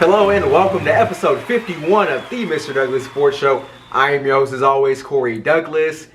Hello and welcome to episode 51 of the Mr. Douglas Sports Show. I am your host as always, Corey Douglas.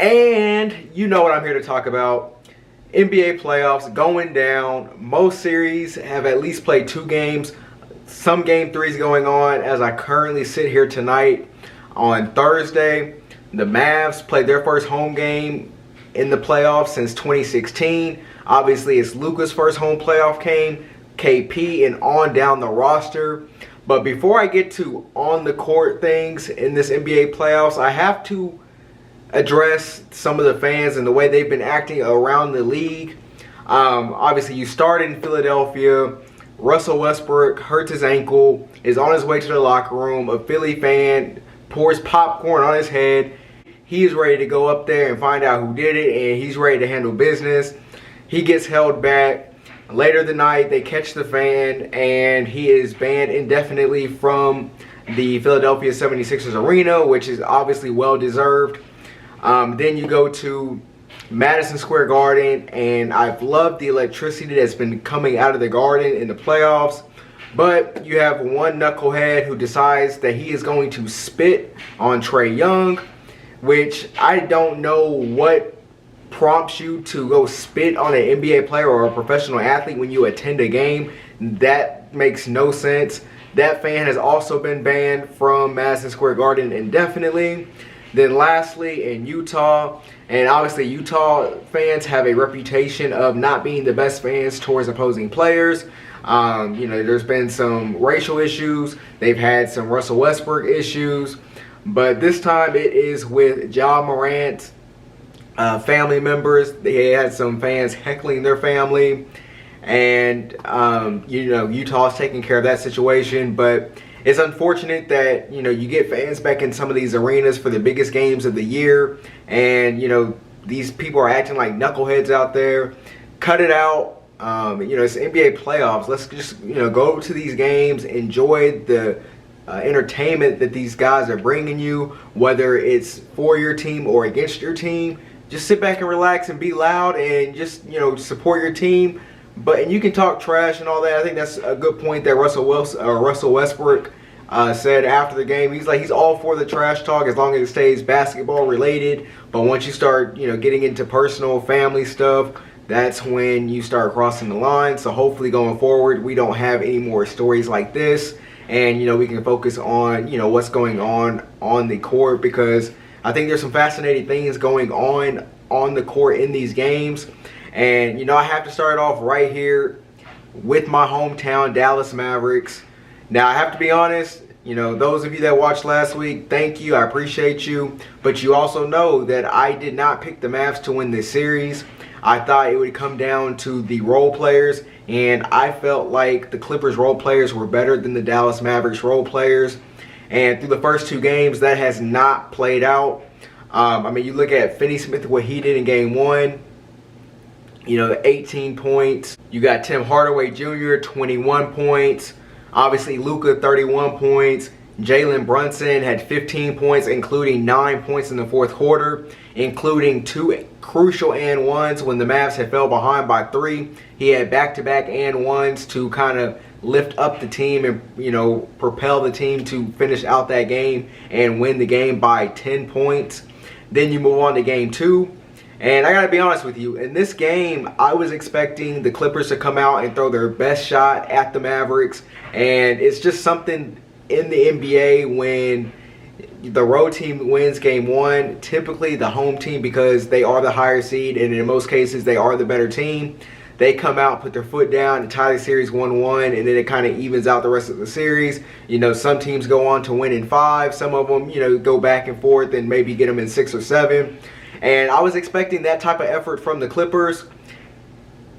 And you know what I'm here to talk about. NBA playoffs going down. Most series have at least played 2 games. Some game 3s going on as I currently sit here tonight on Thursday. The Mavs played their first home game in the playoffs since 2016. Obviously, it's Luka's first home playoff game, KP, and on down the roster. But before I get to on the court things in this NBA playoffs, I have to address some of the fans and the way they've been acting around the league. Obviously, you started in Philadelphia. Russell Westbrook hurts his ankle, is on his way to the locker room. A Philly fan pours popcorn on his head. He is ready to go up there and find out who did it, and he's ready to handle business. He gets held back. Later the night, they catch the fan, and he is banned indefinitely from the Philadelphia 76ers arena, which is obviously well-deserved. Then you go to Madison Square Garden, and I've loved the electricity that's been coming out of the Garden in the playoffs. But you have one knucklehead who decides that he is going to spit on Trae Young, which I don't know what prompts you to go spit on an NBA player or a professional athlete when you attend a game. That makes no sense. That fan has also been banned from Madison Square Garden indefinitely. Then lastly, in Utah, and obviously Utah fans have a reputation of not being the best fans towards opposing players. There's been some racial issues. They've had some Russell Westbrook issues. But this time it is with Ja Morant family members. They had some fans heckling their family. And, Utah's taking care of that situation. But it's unfortunate that, you get fans back in some of these arenas for the biggest games of the year. And, these people are acting like knuckleheads out there. Cut it out. It's NBA playoffs. Let's just, go to these games, enjoy the entertainment that these guys are bringing you, whether it's for your team or against your team. Just sit back and relax and be loud and just, support your team. And you can talk trash and all that. I think that's a good point that Russell Westbrook said after the game. He's all for the trash talk as long as it stays basketball related. But once you start, getting into personal family stuff, that's when you start crossing the line. So hopefully going forward, we don't have any more stories like this. And, we can focus on, what's going on the court, because I think there's some fascinating things going on the court in these games. And, I have to start off right here with my hometown, Dallas Mavericks. Now, I have to be honest, those of you that watched last week, thank you. I appreciate you. But you also know that I did not pick the Mavs to win this series. I thought it would come down to the role players, and I felt like the Clippers role players were better than the Dallas Mavericks role players. And through the first 2 games, that has not played out. You look at Finney Smith, what he did in game 1, the 18 points. You got Tim Hardaway Jr., 21 points. Obviously, Luka, 31 points. Jalen Brunson had 15 points, including 9 points in the fourth quarter, including 2 crucial and ones when the Mavs had fell behind by 3. He had back-to-back and ones to kind of lift up the team and, propel the team to finish out that game and win the game by 10 points. Then you move on to game 2. And I got to be honest with you, in this game, I was expecting the Clippers to come out and throw their best shot at the Mavericks. And it's just something in the NBA when the road team wins game 1, typically the home team, because they are the higher seed and in most cases they are the better team, they come out, put their foot down, and tie the series 1-1, and then it kind of evens out the rest of the series. Some teams go on to win in 5. Some of them, go back and forth and maybe get them in 6 or 7. And I was expecting that type of effort from the Clippers.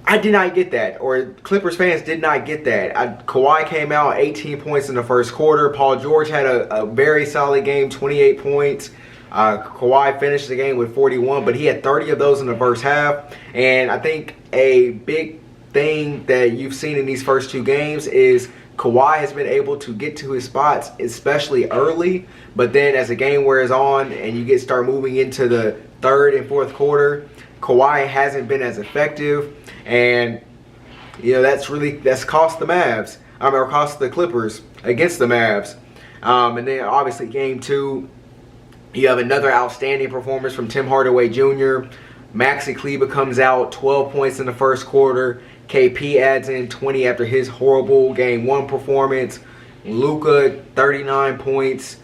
I did not get that, or Clippers fans did not get that. Kawhi came out 18 points in the first quarter. Paul George had a very solid game, 28 points. Kawhi finished the game with 41, but he had 30 of those in the first half. And I think a big thing that you've seen in these first 2 games is Kawhi has been able to get to his spots, especially early. But then as the game wears on and you start moving into the third and fourth quarter, Kawhi hasn't been as effective. And, that's cost the Mavs. or cost the Clippers against the Mavs. And then obviously game 2, you have another outstanding performance from Tim Hardaway Jr. Maxi Kleber comes out, 12 points in the first quarter. KP adds in 20 after his horrible game 1 performance. Luka, 39 points.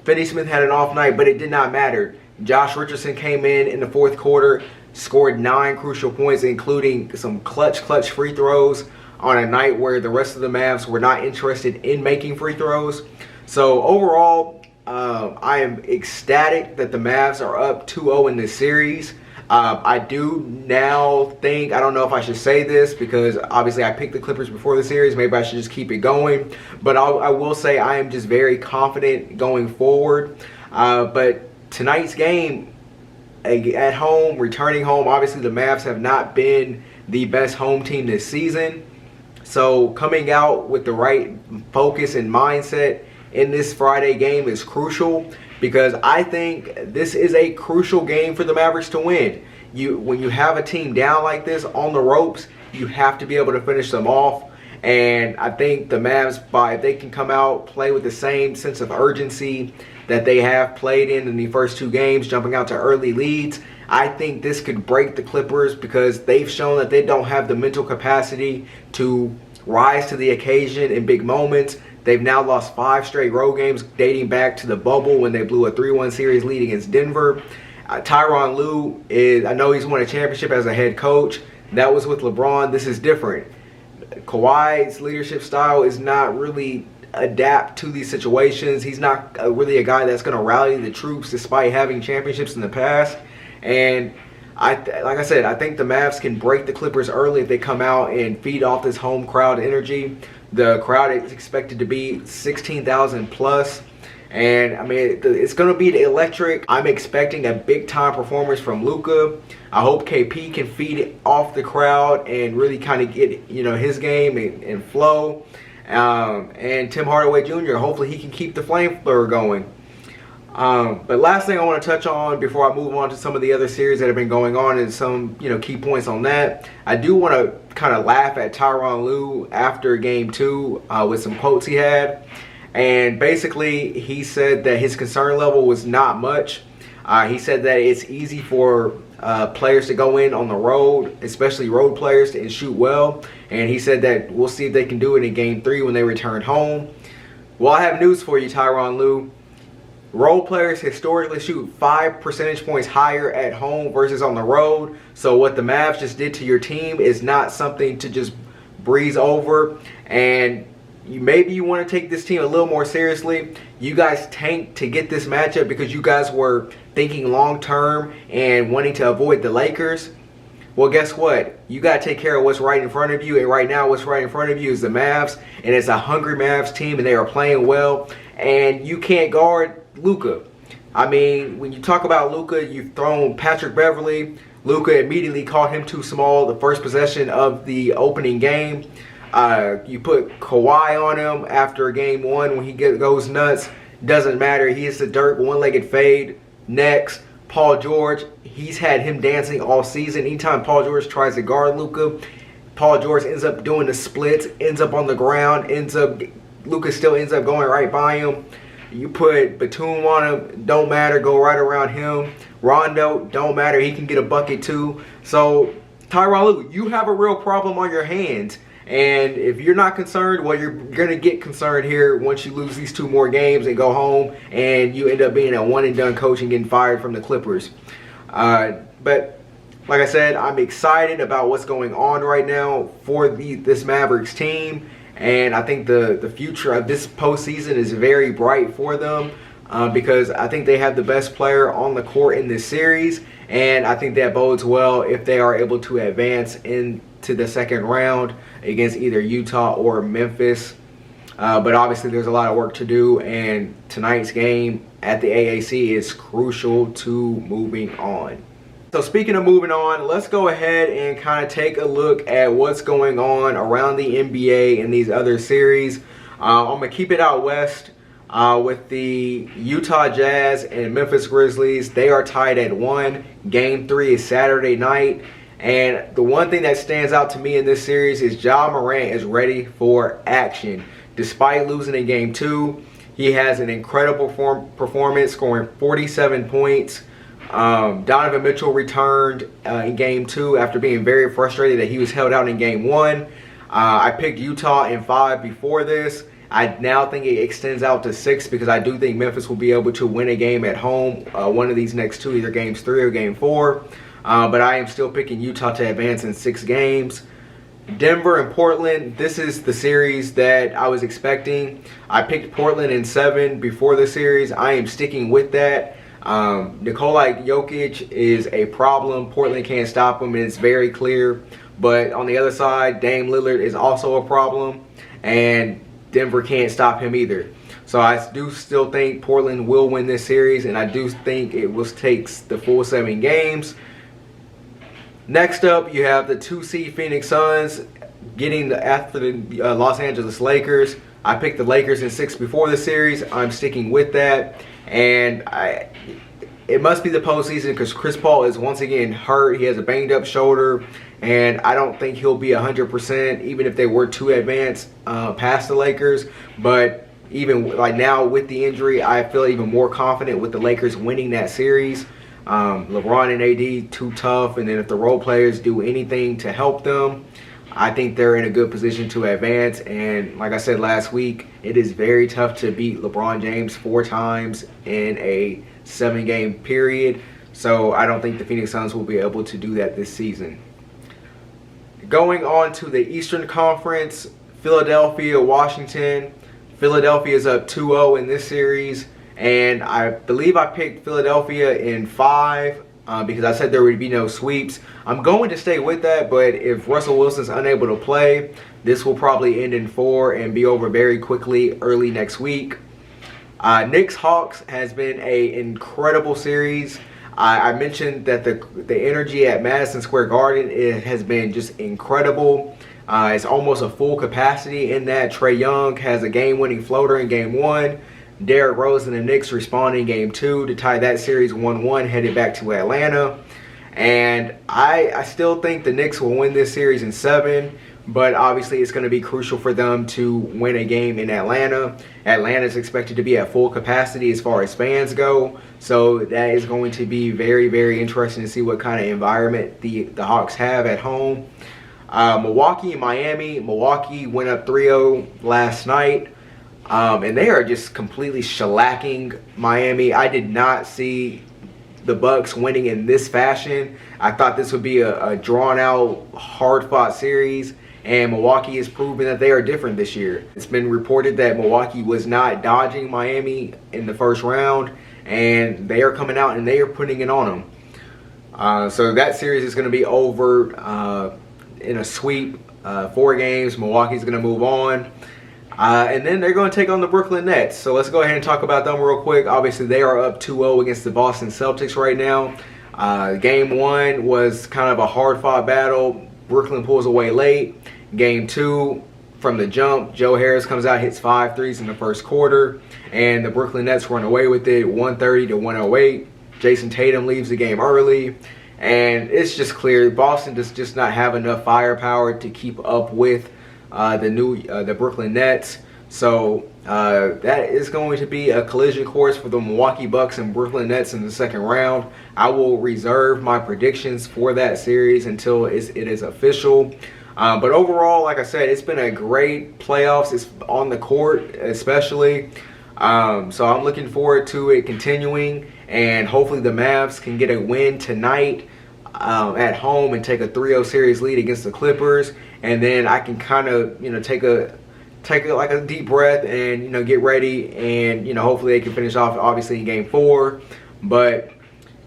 Finney Smith had an off night, but it did not matter. Josh Richardson came in the fourth quarter, scored 9 crucial points, including some clutch free throws on a night where the rest of the Mavs were not interested in making free throws. So overall, I am ecstatic that the Mavs are up 2-0 in this series. I do now think, I don't know if I should say this because obviously I picked the Clippers before the series. Maybe I should just keep it going. But I will say I am just very confident going forward. But tonight's game at home, returning home, obviously the Mavs have not been the best home team this season. So coming out with the right focus and mindset in this Friday game is crucial, because I think this is a crucial game for the Mavericks to win. When you have a team down like this on the ropes, you have to be able to finish them off. And I think the Mavs, if they can come out, play with the same sense of urgency that they have played in the first 2 games, jumping out to early leads, I think this could break the Clippers, because they've shown that they don't have the mental capacity to rise to the occasion in big moments. They've now lost 5 straight road games dating back to the bubble when they blew a 3-1 series lead against Denver. Tyronn Lue I know he's won a championship as a head coach. That was with LeBron. This is different. Kawhi's leadership style is not really adapt to these situations. He's not really a guy that's going to rally the troops despite having championships in the past. And like I said, I think the Mavs can break the Clippers early if they come out and feed off this home crowd energy. The crowd is expected to be 16,000 plus. And I mean, it's going to be electric. I'm expecting a big time performance from Luka. I hope KP can feed off the crowd and really kind of get his game and flow. And Tim Hardaway Jr., hopefully he can keep the flamethrower going. But last thing I want to touch on before I move on to some of the other series that have been going on and some key points on that. I do want to kind of laugh at Tyronn Lue after game 2 with some quotes he had. And basically he said that his concern level was not much. He said that it's easy for players to go in on the road, especially road players, and shoot well. And he said that we'll see if they can do it in game 3 when they return home. Well, I have news for you, Tyronn Lue. Road players historically shoot 5 percentage points higher at home versus on the road. So what the Mavs just did to your team is not something to just breeze over. And maybe you want to take this team a little more seriously. You guys tanked to get this matchup because you guys were thinking long term and wanting to avoid the Lakers. Well, guess what? You got to take care of what's right in front of you. And right now what's right in front of you is the Mavs. And it's a hungry Mavs team, and they are playing well. And you can't guard Luka. I mean, when you talk about Luka, you've thrown Patrick Beverly. Luka immediately called him too small the first possession of the opening game. You put Kawhi on him after game 1 when he goes nuts. Doesn't matter. He hits the dirt, one-legged fade. Next, Paul George. He's had him dancing all season. Anytime Paul George tries to guard Luka, Paul George ends up doing the splits, ends up on the ground, Luka still ends up going right by him. You put Batum on him, don't matter, go right around him. Rondo, don't matter, he can get a bucket too. So, Tyronn Lue, you have a real problem on your hands. And if you're not concerned, well, you're going to get concerned here once you lose these 2 more games and go home and you end up being a one-and-done coach and getting fired from the Clippers. But like I said, I'm excited about what's going on right now for this Mavericks team. And I think the future of this postseason is very bright for them because I think they have the best player on the court in this series. And I think that bodes well if they are able to advance into the second round against either Utah or Memphis. But obviously there's a lot of work to do, and tonight's game at the AAC is crucial to moving on. So speaking of moving on, let's go ahead and kind of take a look at what's going on around the NBA and these other series. I'm going to keep it out west with the Utah Jazz and Memphis Grizzlies. They are tied at 1. Game 3 is Saturday night. And the one thing that stands out to me in this series is Ja Morant is ready for action. Despite losing in Game 2, he has an incredible performance, scoring 47 points. Donovan Mitchell returned in Game 2 after being very frustrated that he was held out in Game 1. I picked Utah in 5 before this. I now think it extends out to 6 because I do think Memphis will be able to win a game at home, one of these next 2, either Games 3 or Game 4. But I am still picking Utah to advance in 6 games. Denver and Portland, this is the series that I was expecting. I picked Portland in 7 before the series. I am sticking with that. Nikola Jokic is a problem. Portland can't stop him, and it's very clear. But on the other side, Dame Lillard is also a problem, and Denver can't stop him either. So I do still think Portland will win this series, and I do think it will take the full 7 games. Next up, you have the 2 seed Phoenix Suns getting after the Los Angeles Lakers. I picked the Lakers in 6 before the series. I'm sticking with that. And it must be the postseason because Chris Paul is once again hurt. He has a banged up shoulder. And I don't think he'll be 100% even if they were to advance past the Lakers. But even like now with the injury, I feel even more confident with the Lakers winning that series. LeBron and AD too tough, and then if the role players do anything to help them, I think they're in a good position to advance. And like I said last week, it is very tough to beat LeBron James 4 times in a 7-game period. So I don't think the Phoenix Suns will be able to do that this season. Going on to the Eastern Conference, Philadelphia, Washington. Philadelphia is up 2-0 in this series. And I believe I picked Philadelphia in 5 because I said there would be no sweeps. I'm going to stay with that, but if Russell Wilson's unable to play, this will probably end in 4 and be over very quickly early next week. Knicks-Hawks has been an incredible series. I mentioned that the energy at Madison Square Garden has been just incredible. It's almost a full capacity in that. Trae Young has a game-winning floater in Game 1. Derrick Rose and the Knicks respond in Game 2 to tie that series 1-1, headed back to Atlanta. And I still think the Knicks will win this series in 7, but obviously it's going to be crucial for them to win a game in Atlanta. Atlanta is expected to be at full capacity as far as fans go, so that is going to be very, very interesting to see what kind of environment the Hawks have at home. Milwaukee and Miami. Milwaukee went up 3-0 last night. And they are just completely shellacking Miami. I did not see the Bucks winning in this fashion. I thought this would be a drawn-out, hard-fought series, and Milwaukee has proven that they are different this year. It's been reported that Milwaukee was not dodging Miami in the first round, and they are coming out and they are putting it on them. So that series is going to be over in a sweep, 4 games. Milwaukee's going to move on. And then they're going to take on the Brooklyn Nets. So let's go ahead and talk about them real quick. Obviously, they are up 2-0 against the Boston Celtics right now. Game 1 was kind of a hard-fought battle. Brooklyn pulls away late. Game 2, from the jump, Joe Harris comes out, hits 5 threes in the first quarter. And the Brooklyn Nets run away with it, 130 to 108. Jason Tatum leaves the game early. And it's just clear Boston does just not have enough firepower to keep up with the Brooklyn Nets. So that is going to be a collision course for the Milwaukee Bucks and Brooklyn Nets in the second round. I will reserve my predictions for that series until it is official. But overall, like I said, it's been a great playoffs. It's on the court especially. So I'm looking forward to it continuing, and hopefully the Mavs can get a win tonight at home and take a 3-0 series lead against the Clippers. And then I can kind of, take like a deep breath and, get ready. And, hopefully they can finish off, obviously, in Game 4. But,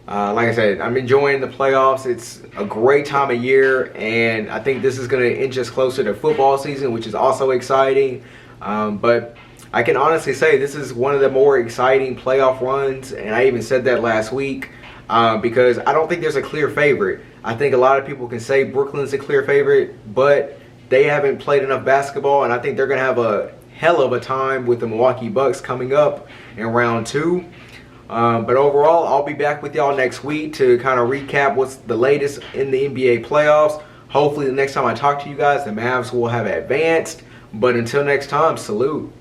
like I said, I'm enjoying the playoffs. It's a great time of year. And I think this is going to inch us closer to football season, which is also exciting. But I can honestly say this is one of the more exciting playoff runs. And I even said that last week. Because I don't think there's a clear favorite. I think a lot of people can say Brooklyn's a clear favorite, but they haven't played enough basketball, and I think they're going to have a hell of a time with the Milwaukee Bucks coming up in round 2. But overall, I'll be back with y'all next week to kind of recap what's the latest in the NBA playoffs. Hopefully the next time I talk to you guys, the Mavs will have advanced. But until next time, salute.